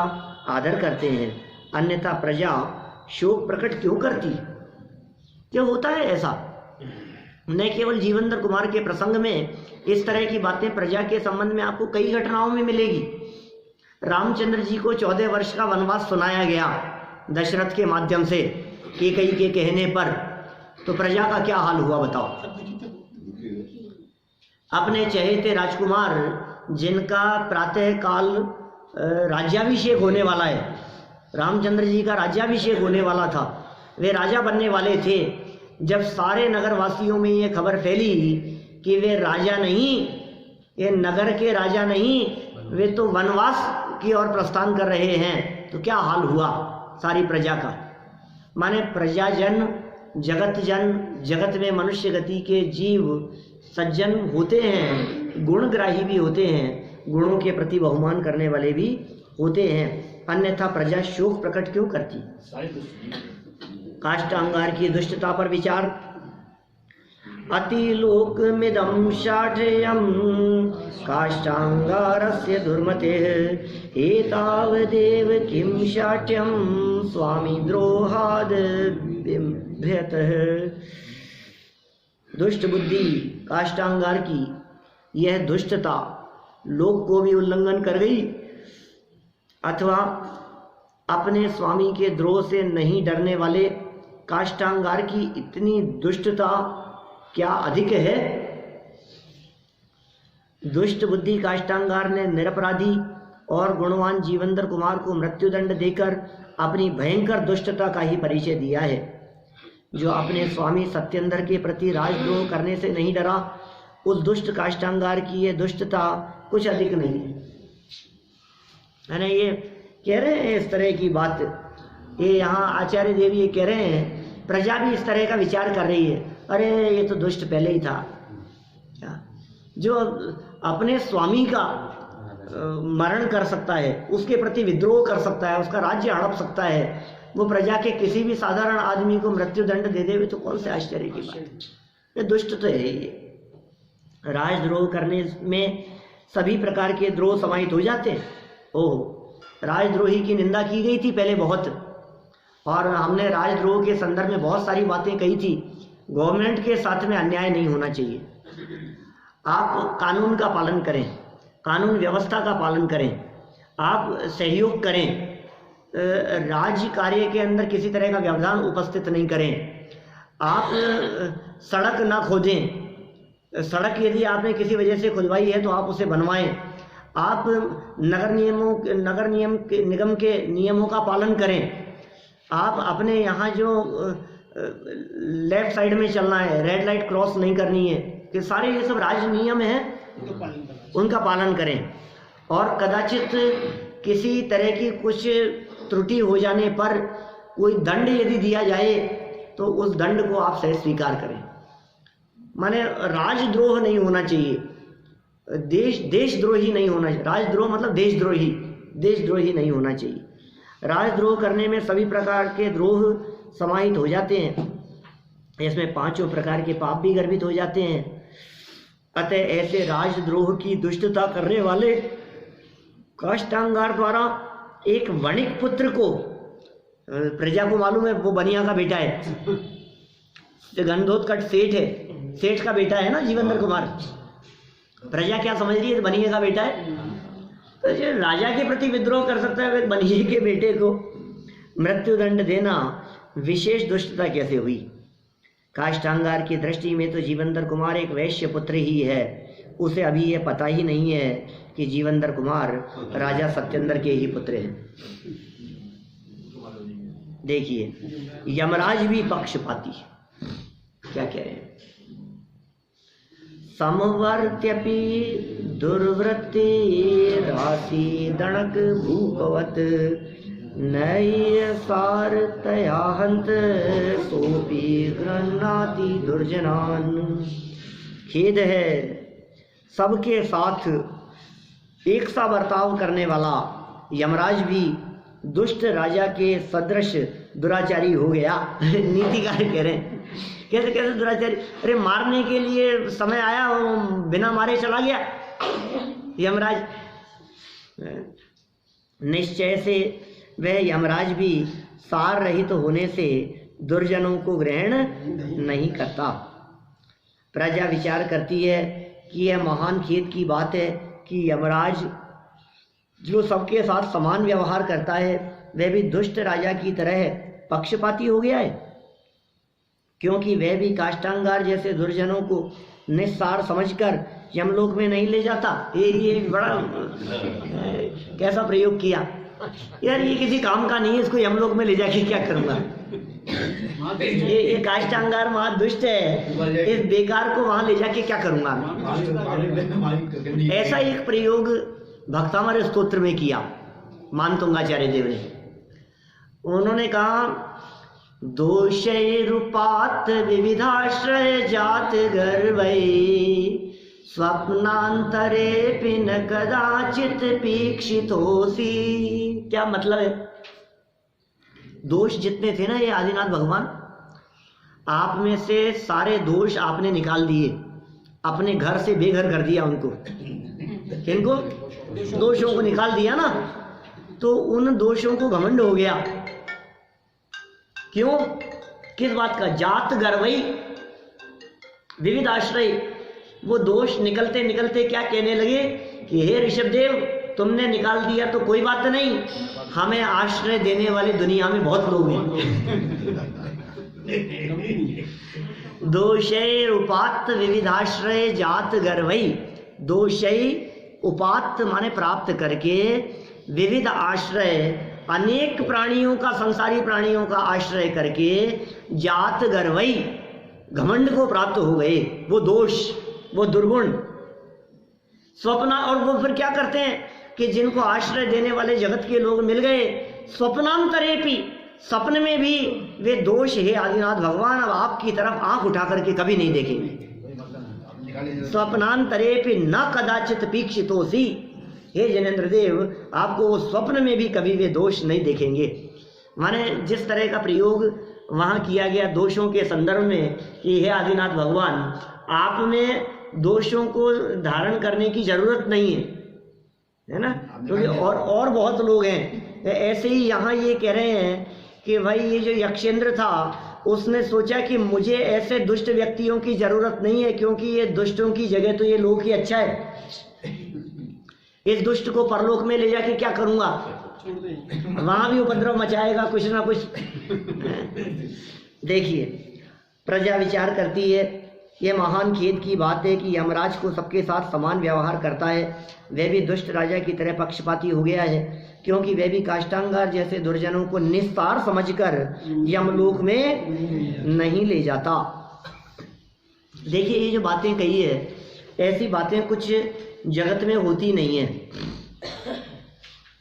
आदर करते हैं, अन्यथा प्रजा शोक प्रकट क्यों करती? क्या होता है ऐसा? न केवल जीवेंद्र कुमार के प्रसंग में इस तरह की बातें प्रजा के संबंध में आपको कई घटनाओं में मिलेगी। रामचंद्र जी को 14 वर्ष का वनवास सुनाया गया दशरथ के माध्यम से, कैकेयी के कहने पर, तो प्रजा का क्या हाल हुआ बताओ। अपने चहेते राजकुमार जिनका प्रातः काल राज्याभिषेक होने वाला है, रामचंद्र जी का राज्याभिषेक होने वाला था, वे राजा बनने वाले थे। जब सारे नगरवासियों में ये खबर फैली कि वे राजा नहीं, ये नगर के राजा नहीं, वे तो वनवास की ओर प्रस्थान कर रहे हैं, तो क्या हाल हुआ सारी प्रजा का। माने प्रजाजन, जगत में मनुष्य गति के जीव सज्जन होते हैं, गुणग्राही भी होते हैं, गुणों के प्रति बहुमान करने वाले भी होते हैं, अन्यथा प्रजा शोक प्रकट क्यों करती। काष्टांगार की दुष्टता पर विचार। अतिलोकमिदं शाठ्यं काष्टांगारस्य दुर्मतेः एतावदेव किं शाठ्यं स्वामी द्रोहाद् बिभ्यतः। दुष्ट बुद्धि काष्टांगार की यह दुष्टता लोक को भी उल्लंघन कर गई, अथवा अपने स्वामी के द्रोह से नहीं डरने वाले काष्टांगार की इतनी दुष्टता क्या अधिक है। दुष्ट बुद्धि काष्टांगार ने निरपराधी और गुणवान जीवेंद्र कुमार को मृत्युदंड देकर अपनी भयंकर दुष्टता का ही परिचय दिया है। जो अपने स्वामी सत्येंद्र के प्रति राजद्रोह करने से नहीं डरा, उस दुष्ट काष्टांगार की ये दुष्टता कुछ अधिक नहीं है ना। ये कह रहे हैं इस तरह की बात, ये यहाँ आचार्य देव ये कह रहे हैं, प्रजा भी इस तरह का विचार कर रही है, अरे ये तो दुष्ट पहले ही था। जो अपने स्वामी का मरण कर सकता है, उसके प्रति विद्रोह कर सकता है, उसका राज्य हड़प सकता है, वो प्रजा के किसी भी साधारण आदमी को मृत्युदंड दे देवे तो कौन से आश्चर्य की बात है। ये दुष्ट तो है। ये राजद्रोह करने में सभी प्रकार के द्रोह समाहित हो जाते हैं। ओह, राजद्रोही की निंदा की गई थी पहले बहुत, और हमने राजद्रोह के संदर्भ में बहुत सारी बातें कही थी। गवर्नमेंट के साथ में अन्याय नहीं होना चाहिए। आप कानून का पालन करें, कानून व्यवस्था का पालन करें, आप सहयोग करें, राज्य कार्य के अंदर किसी तरह का व्यवधान उपस्थित नहीं करें। आप सड़क ना खोदें, सड़क यदि आपने किसी वजह से खुदवाई है तो आप उसे बनवाएं। आप नगर निगम के नियमों का पालन करें। आप अपने यहाँ जो लेफ्ट साइड में चलना है, रेड लाइट क्रॉस नहीं करनी है, कि सारे ये सब राज्य नियम हैं, उनका पालन करें। और कदाचित किसी तरह की कुछ त्रुटि हो जाने पर कोई दंड यदि दिया जाए तो उस दंड को आप सही स्वीकार करें। माने राजद्रोह नहीं होना चाहिए, देशद्रोही नहीं होना चाहिए। राजद्रोह मतलब देशद्रोही नहीं होना चाहिए। राजद्रोह करने में सभी प्रकार के द्रोह समाहित हो जाते हैं, इसमें 5 प्रकार के पाप भी गर्भित हो जाते हैं। अतः ऐसे राजद्रोह की दुष्टता करने वाले काष्टांगार द्वारा एक वणिक पुत्र को, प्रजा को मालूम है वो बनिया का बेटा है, गंधोत्कच सेठ है, सेठ का बेटा है ना जीवेंद्र कुमार। प्रजा क्या समझ रही है, बनिए का बेटा है, तो जो राजा के प्रति विद्रोह कर सकता है, बनिए के बेटे को मृत्युदंड देना विशेष दुष्टता कैसे हुई। काष्ठांगार की दृष्टि में तो जीवंतर कुमार एक वैश्य पुत्र ही है। उसे अभी ये पता ही नहीं है कि जीवंतर कुमार राजा सत्येंद्र के ही पुत्र हैं। देखिए यमराज भी पक्षपाती, क्या कह रहे हैं, समवर्त्यपि दुर्वृत्ति राशि दणक भूपवत नय सार तया हंत सोपी गृह्णाति दुर्जनान। खेद है, सबके साथ एक सा बर्ताव करने वाला यमराज भी दुष्ट राजा के सदृश दुराचारी हो गया। नीतिकार कह रहे हैं, कैसे कैसे दुराचारी, अरे मारने के लिए समय आया, वो बिना मारे चला गया यमराज। निश्चय से वह यमराज भी सार रहित होने से दुर्जनों को ग्रहण नहीं करता। प्रजा विचार करती है कि यह महान खेद की बात है कि यमराज जो सबके साथ समान व्यवहार करता है वह भी दुष्ट राजा की तरह पक्षपाती हो गया है, क्योंकि वह भी काष्ठांगार जैसे दुर्जनों को निस्सार समझकर यमलोक में नहीं ले जाता। ये बड़ा कैसा प्रयोग किया यार, ये किसी काम का नहीं है, इसको यमलोक में ले जाके क्या करूंगा। ये काष्ठांगार वहां दुष्ट है, इस बेकार को वहां ले जाके क्या करूंगा। ऐसा एक प्रयोग भक्तामर स्तोत्र में किया मानतुंगाचार्य देव ने। उन्होंने कहा, दोषैरुपात विविधाश्रय जात गर्वै स्वप्नांतरे न कदाचित पीक्षितोसी। क्या मतलब है, दोष जितने थे ना ये आदिनाथ भगवान, आप में से सारे दोष आपने निकाल दिए, अपने घर से बेघर कर दिया उनको। किनको? दोषों को निकाल दिया ना, तो उन दोषों को घमंड हो गया। क्यों? किस बात का? जात गर्वई विविध आश्रय। वो दोष निकलते निकलते क्या कहने लगे कि हे ऋषभदेव, तुमने निकाल दिया तो कोई बात नहीं, हमें आश्रय देने वाले दुनिया में बहुत लोग हैं। दोषै उपात्त विविधाश्रय जात गर्वई। दोषै उपात्त माने प्राप्त करके, विविध आश्रय अनेक प्राणियों का, संसारी प्राणियों का आश्रय करके, जात गर्वई घमंड को प्राप्त हो गए। वो दोष, वो दुर्गुण स्वप्ना। और वो फिर क्या करते हैं कि जिनको आश्रय देने वाले जगत के लोग मिल गए, स्वप्नांतरेपि, सपन में भी वे दोष हे आदिनाथ भगवान अब आपकी तरफ आंख उठा करके कभी नहीं देखेंगे। स्वप्नांतरेपि न कदाचित पीक्षितोसी। हे जनेंद्र देव, आपको वो स्वप्न में भी कभी वे दोष नहीं देखेंगे। माने जिस तरह का प्रयोग वहां किया गया दोषों के संदर्भ में कि हे आदिनाथ भगवान, आप में दोषों को धारण करने की जरूरत नहीं है ना, क्योंकि और बहुत लोग हैं। ऐसे ही यहाँ ये कह रहे हैं कि भाई ये जो यक्षेंद्र था उसने सोचा कि मुझे ऐसे दुष्ट व्यक्तियों की जरूरत नहीं है, क्योंकि ये दुष्टों की जगह तो ये लोक ही अच्छा है। इस दुष्ट को परलोक में ले जाके क्या करूंगा, वहां भी उपद्रव मचाएगा कुछ ना कुछ। देखिए प्रजा विचार करती है, यह महान खेद की बात है कि यमराज को सबके साथ समान व्यवहार करता है, वह भी दुष्ट राजा की तरह पक्षपाती हो गया है, क्योंकि वह भी काष्ठांगार जैसे दुर्जनों को निस्तार समझकर यमलोक में नहीं ले जाता। देखिए ये जो बातें कही है, ऐसी बातें कुछ जगत में होती नहीं है।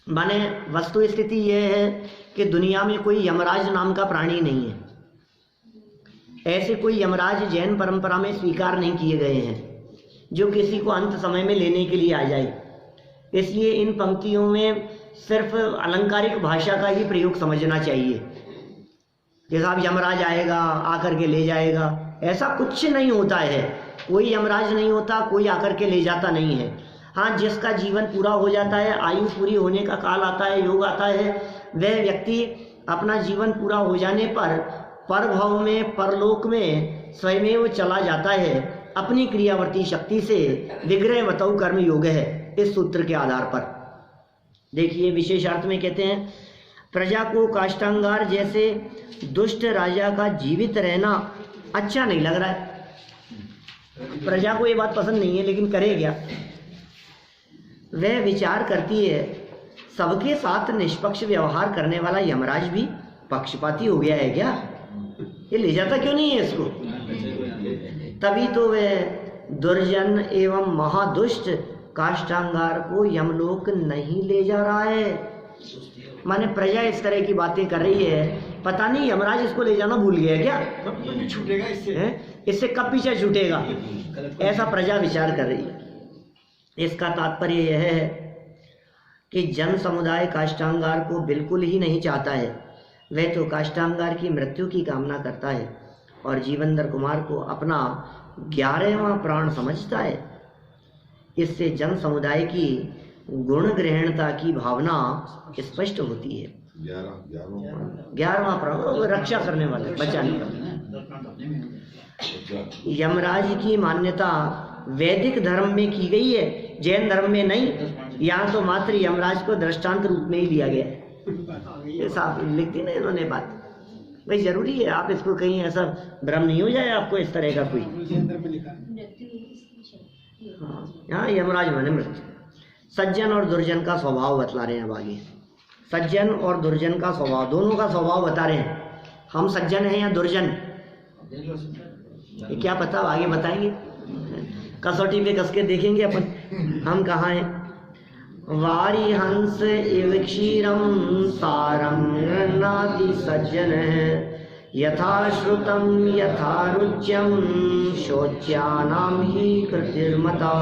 माने वस्तु स्थिति यह है कि दुनिया में कोई यमराज नाम का प्राणी नहीं है। ऐसे कोई यमराज जैन परंपरा में स्वीकार नहीं किए गए हैं जो किसी को अंत समय में लेने के लिए आ जाए। इसलिए इन पंक्तियों में सिर्फ अलंकारिक भाषा का ही प्रयोग समझना चाहिए। जैसा अब यमराज आएगा आकर के ले जाएगा, ऐसा कुछ नहीं होता है। कोई यमराज नहीं होता, कोई आकर के ले जाता नहीं है। हाँ, जिसका जीवन पूरा हो जाता है, आयु पूरी होने का काल आता है, योग आता है, वह व्यक्ति अपना जीवन पूरा हो जाने पर परभव में, परलोक में स्वयमेव चला जाता है अपनी क्रियावर्ती शक्ति से। विग्रह वतौ कर्म योग है इस सूत्र के आधार पर। देखिए विशेषार्थ में कहते हैं, प्रजा को काष्ठांगार जैसे दुष्ट राजा का जीवित रहना अच्छा नहीं लग रहा है, प्रजा को ये बात पसंद नहीं है, लेकिन करे क्या? वह विचार करती है सबके साथ निष्पक्ष व्यवहार करने वाला यमराज भी पक्षपाती हो गया है क्या? ये ले जाता क्यों नहीं है इसको? तभी तो वह दुर्जन एवं महादुष्ट काष्ठांगार को यमलोक नहीं ले जा रहा है। माने प्रजा इस तरह की बातें कर रही है, पता नहीं यमराज इसको ले जाना भूल गया है क्या? कब छूटेगा इससे? इससे कब पीछे छूटेगा, ऐसा प्रजा विचार कर रही है। इसका तात्पर्य यह है कि जन समुदाय काष्ठांगार को बिल्कुल ही नहीं चाहता है। वह तो काष्ठांगार की मृत्यु की कामना करता है और जीवंदर कुमार को अपना 11वां प्राण समझता है। इससे जन समुदाय की गुण ग्रहणता की भावना स्पष्ट होती है। 11वां प्राण रक्षा करने वाले, बचाने वाले। यमराज की मान्यता वैदिक धर्म में की गई है, जैन धर्म में नहीं। यहाँ तो मात्र यमराज को दृष्टांत रूप में ही लिया गया है। ये साफ लिख दी ना इन्होंने बात। भाई जरूरी है, आप इसको कहीं ऐसा भ्रम नहीं हो जाए आपको इस तरह का कोई। हाँ, यमराज माने मृत्यु। सज्जन और दुर्जन का स्वभाव बतला रहे हैं अब आगे। सज्जन और दुर्जन का स्वभाव, दोनों का स्वभाव बता रहे हैं। हम सज्जन हैं या दुर्जन, ये क्या पता, आगे बताएंगे। कसौटी पे कस के देखेंगे अपन हम कहाँ हैं। वारी हंस इव क्षीरम सारम नाति सज्जन यथा श्रुतम यथा रुच्यम शोच्यानाम ही कृतिर्मता।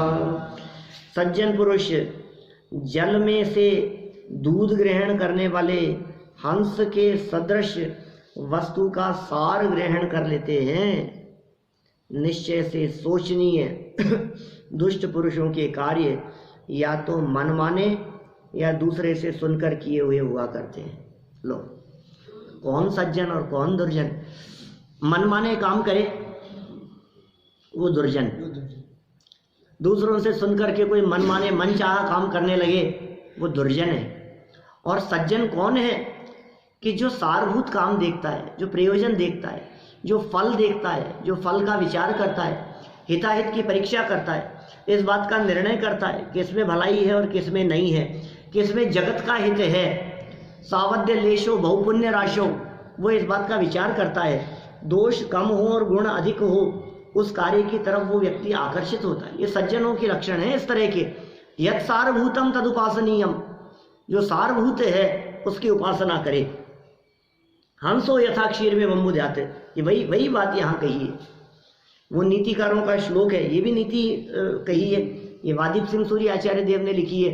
सज्जन पुरुष जल में से दूध ग्रहण करने वाले हंस के सदृश वस्तु का सार ग्रहण कर लेते हैं। निश्चय से सोचनीय दुष्ट पुरुषों के कार्य या तो मनमाने या दूसरे से सुनकर किए हुए हुआ करते हैं। लो, कौन सज्जन और कौन दुर्जन? मनमाने काम करे वो दुर्जन, दूसरों से सुनकर के कोई मनमाने मनचाहा काम करने लगे वो दुर्जन है। और सज्जन कौन है? कि जो सारभूत काम देखता है, जो प्रयोजन देखता है, जो फल देखता है, जो फल का विचार करता है, हिताहित की परीक्षा करता है, इस बात का निर्णय करता है किस में भलाई है और किस में नहीं है, किस में जगत का हित है। सावध्य लेशो बहुपुण्य राशो, वो इस बात का विचार करता है। दोष कम हो और गुण अधिक हो, उस कार्य की तरफ वो व्यक्ति आकर्षित होता है। ये सज्जनों के लक्षण हैं इस तरह के। यत् सारभूतम तदुपासनीयम, जो सारभूत है उसकी उपासना करे। हंसो यथा क्षीर में बंबुध्यात्, ये वही बात यहाँ कही है। वो नीतिकारों का श्लोक है, ये भी नीति कही है, ये वादीप सिंह सूर्य आचार्य देव ने लिखी है,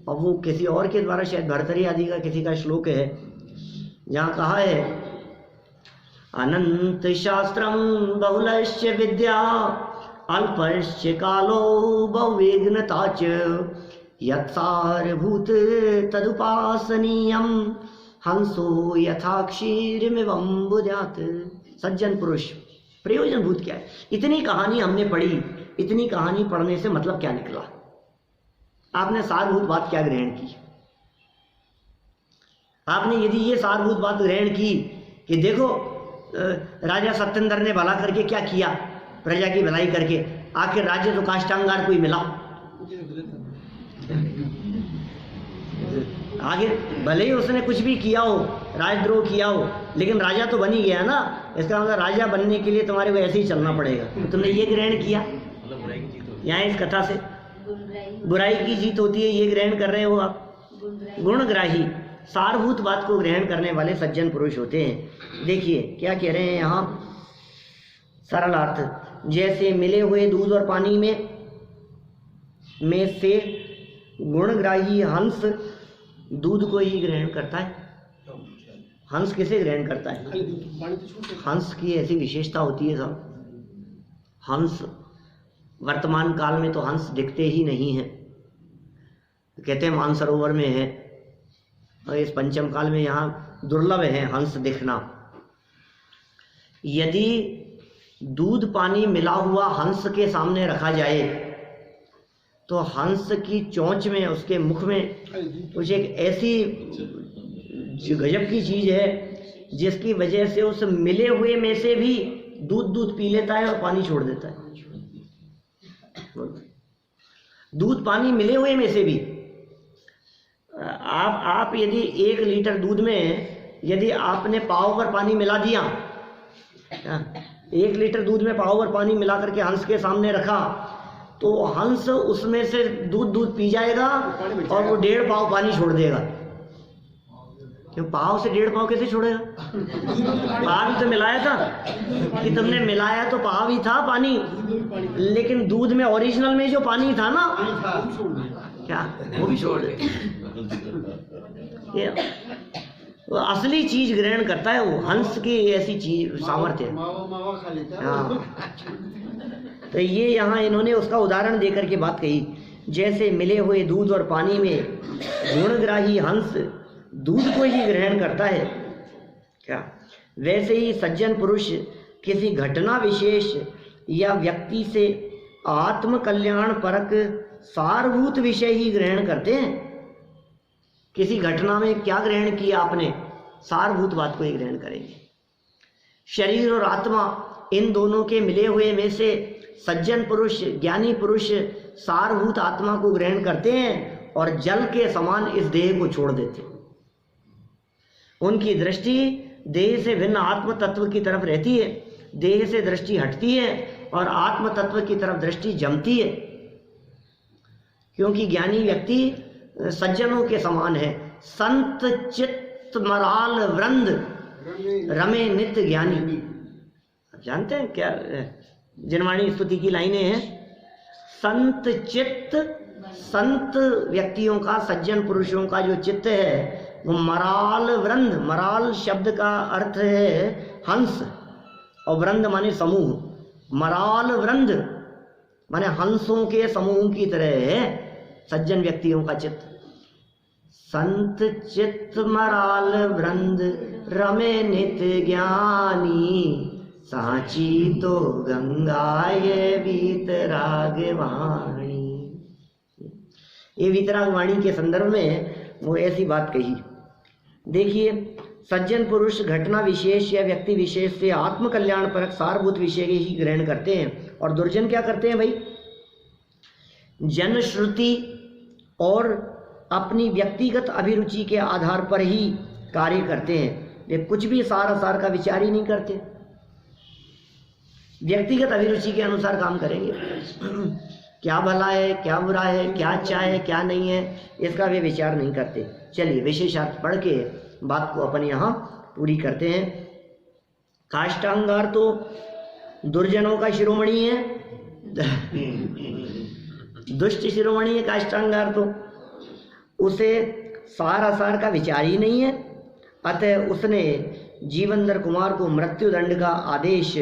और वो किसी और के द्वारा शायद भर्तरी आदि का किसी का श्लोक है, जहाँ कहा है अनंत शास्त्रम बहुलश्च विद्या अल्पश्च कालो बहुविघ्नता च यत्सारभूत तदुपासनीयम हंसो यथा क्षीरमिवंबुध्यात्। सज्जन पुरुष प्रयोजनभूत क्या है? इतनी कहानी हमने पढ़ी, इतनी कहानी पढ़ने से मतलब क्या निकला? आपने सारभूत बात क्या ग्रहण की? आपने यदि ये सारभूत बात ग्रहण की कि देखो राजा सत्येंद्र ने भला करके क्या किया, प्रजा की भलाई करके, आखिर राज्य तो काष्ठांगार को ही मिला। आगे भले ही उसने कुछ भी किया हो, राजद्रोह किया हो, लेकिन राजा तो बन ही गया ना। इसका मतलब राजा बनने के लिए तुम्हारे को ऐसे ही चलना पड़ेगा। तो तुमने ये ग्रहण किया यहाँ इस कथा से, बुराई की जीत होती है, ये ग्रहण कर रहे हो आप। गुणग्राही सारभूत बात को ग्रहण करने वाले सज्जन पुरुष होते हैं। देखिए क्या कह रहे हैं यहाँ, सरल अर्थ, जैसे मिले हुए दूध और पानी में से गुणग्राही हंस दूध को ही ग्रहण करता है। हंस किसे ग्रहण करता है? हंस की ऐसी विशेषता होती है सब। हंस वर्तमान काल में तो हंस दिखते ही नहीं हैं, कहते हैं मानसरोवर में है, और इस पंचम काल में यहाँ दुर्लभ है हंस दिखना। यदि दूध पानी मिला हुआ हंस के सामने रखा जाए तो हंस की चोंच में, उसके मुख में कुछ एक ऐसी गजब की चीज है जिसकी वजह से उस मिले हुए में से भी दूध पी लेता है और पानी छोड़ देता है। दूध पानी मिले हुए में से भी आप यदि 1 लीटर दूध में यदि आपने पाव भर पानी मिला दिया, 1 लीटर दूध में पाव भर पानी मिला करके हंस के सामने रखा, तो हंस उसमें से दूध पी जाएगा और वो 1.5 पाव पानी छोड़ देगा। क्यों? पाव से 1.5 पाव कैसे छोड़ेगा? पाव ही तो मिलाया था कि तुमने मिलाया तो पाव ही था पानी, लेकिन दूध में ओरिजिनल में जो पानी था ना, क्या वो भी छोड़ दे। वो असली चीज ग्रहण करता है, वो हंस की ऐसी चीज सामर्थ्य। हाँ, तो ये यहाँ इन्होंने उसका उदाहरण देकर के बात कही, जैसे मिले हुए दूध और पानी में गुणग्राही हंस दूध को ही ग्रहण करता है क्या, वैसे ही सज्जन पुरुष किसी घटना विशेष या व्यक्ति से आत्म कल्याण परक सारभूत विषय ही ग्रहण करते हैं। किसी घटना में क्या ग्रहण किया आपने, सारभूत बात को ही ग्रहण करेंगे। शरीर और आत्मा इन दोनों के मिले हुए में से सज्जन पुरुष, ज्ञानी पुरुष सारभूत आत्मा को ग्रहण करते हैं और जल के समान इस देह को छोड़ देते हैं। उनकी दृष्टि देह से भिन्न आत्म तत्व की तरफ रहती है, देह से दृष्टि हटती है और आत्म तत्व की तरफ दृष्टि जमती है। क्योंकि ज्ञानी व्यक्ति सज्जनों के समान है। संत चित्त मराल वृंद रमे नित्य ज्ञानी। आप जानते हैं क्या जनवाणी स्तुति की लाइनें हैं? संत चित्त, संत व्यक्तियों का, सज्जन पुरुषों का जो चित्त है वो मराल वृंद, मराल शब्द का अर्थ है हंस और वृंद माने समूह। मराल वृंद माने हंसों के समूह की तरह है सज्जन व्यक्तियों का चित्त। संत चित्त मराल वृंद रमे नित्य ज्ञानी, साची तो गंगा ये वीतराग वाणी। ये वीतराग वाणी के संदर्भ में वो ऐसी बात कही। देखिए, सज्जन पुरुष घटना विशेष या व्यक्ति विशेष से आत्म कल्याण परक सारभूत विषय के ही ग्रहण करते हैं, और दुर्जन क्या करते हैं भाई? जनश्रुति और अपनी व्यक्तिगत अभिरुचि के आधार पर ही कार्य करते हैं। वे कुछ भी सार का विचार ही नहीं करते, व्यक्तिगत अभिरुचि के अनुसार काम करेंगे। क्या भला है, क्या बुरा है, क्या अच्छा है, क्या नहीं है, इसका वे विचार नहीं करते। चलिए विशेषार्थ पढ़ के बात को अपन यहाँ पूरी करते हैं। काष्ठांगार तो दुर्जनों का शिरोमणि है, दुष्ट शिरोमणि है काष्ठांगार। तो उसे सार का विचार ही नहीं है, अतः उसने जीवंदर कुमार को मृत्युदंड का आदेश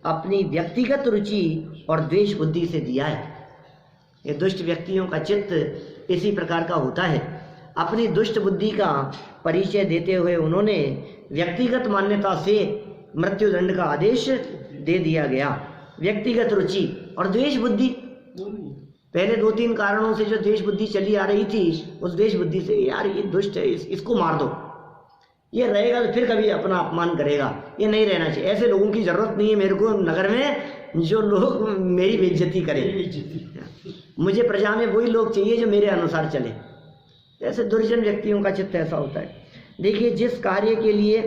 अपनी व्यक्तिगत रुचि और द्वेष बुद्धि से दिया है। ये दुष्ट व्यक्तियों का चित्त इसी प्रकार का होता है। अपनी दुष्ट बुद्धि का परिचय देते हुए उन्होंने व्यक्तिगत मान्यता से मृत्युदंड का आदेश दे दिया गया। व्यक्तिगत रुचि और द्वेष बुद्धि, पहले 2-3 कारणों से जो द्वेष बुद्धि चली आ रही थी, उस द्वेष बुद्धि से यार ये दुष्ट है, इसको मार दो, ये रहेगा तो फिर कभी अपना अपमान करेगा, ये नहीं रहना चाहिए। ऐसे लोगों की जरूरत नहीं है मेरे को नगर में जो लोग मेरी बेइज्जती करें। मुझे प्रजा में वही लोग चाहिए जो मेरे अनुसार चले। ऐसे दुर्जन व्यक्तियों का चित्त ऐसा होता है। देखिए, जिस कार्य के लिए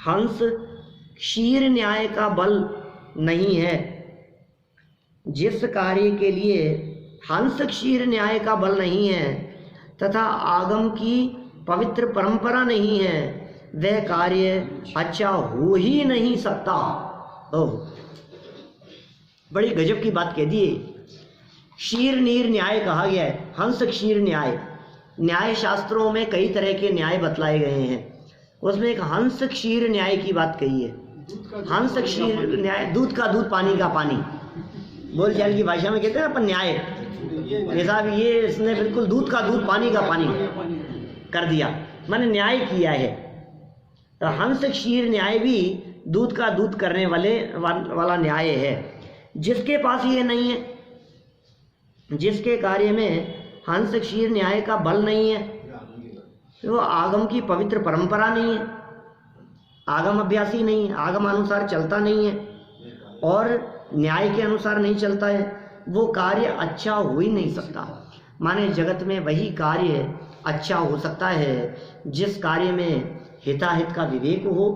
हंस क्षीर न्याय का बल नहीं है, जिस कार्य के लिए हंस क्षीर न्याय का बल नहीं है तथा आगम की पवित्र परंपरा नहीं है, वह कार्य अच्छा हो ही नहीं सकता। ओह, बड़ी गजब की बात कह दी है। क्षीर नीर न्याय कहा गया है, हंस क्षीर न्याय। न्याय शास्त्रों में कई तरह के न्याय बतलाए गए हैं, उसमें एक हंस क्षीर न्याय की बात कही है। हंस क्षीर न्याय, दूध का दूध पानी का पानी, बोलचाल की भाषा में कहते हैं अपन न्याय। साहब ये इसने बिल्कुल दूध का दूध पानी का पानी कर दिया, मैंने न्याय किया है। तो हंस क्षीर न्याय भी दूध का दूध करने वाला न्याय है। जिसके पास ये नहीं है, जिसके कार्य में हंस क्षीर न्याय का बल नहीं है, वो आगम की पवित्र परंपरा नहीं है। आगम अभ्यासी नहीं है, आगम अनुसार चलता नहीं है और न्याय के अनुसार नहीं चलता है, वो कार्य अच्छा हो ही नहीं सकता। माने जगत में वही कार्य अच्छा हो सकता है जिस कार्य में हिताहित का विवेक हो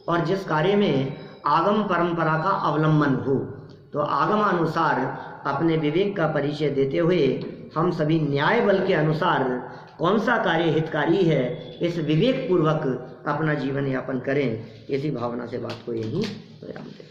और जिस कार्य में आगम परंपरा का अवलंबन हो। तो आगमानुसार अपने विवेक का परिचय देते हुए हम सभी न्याय बल के अनुसार कौन सा कार्य हितकारी है, इस विवेक पूर्वक अपना जीवन यापन करें। इसी भावना से बात को यही विराम दें।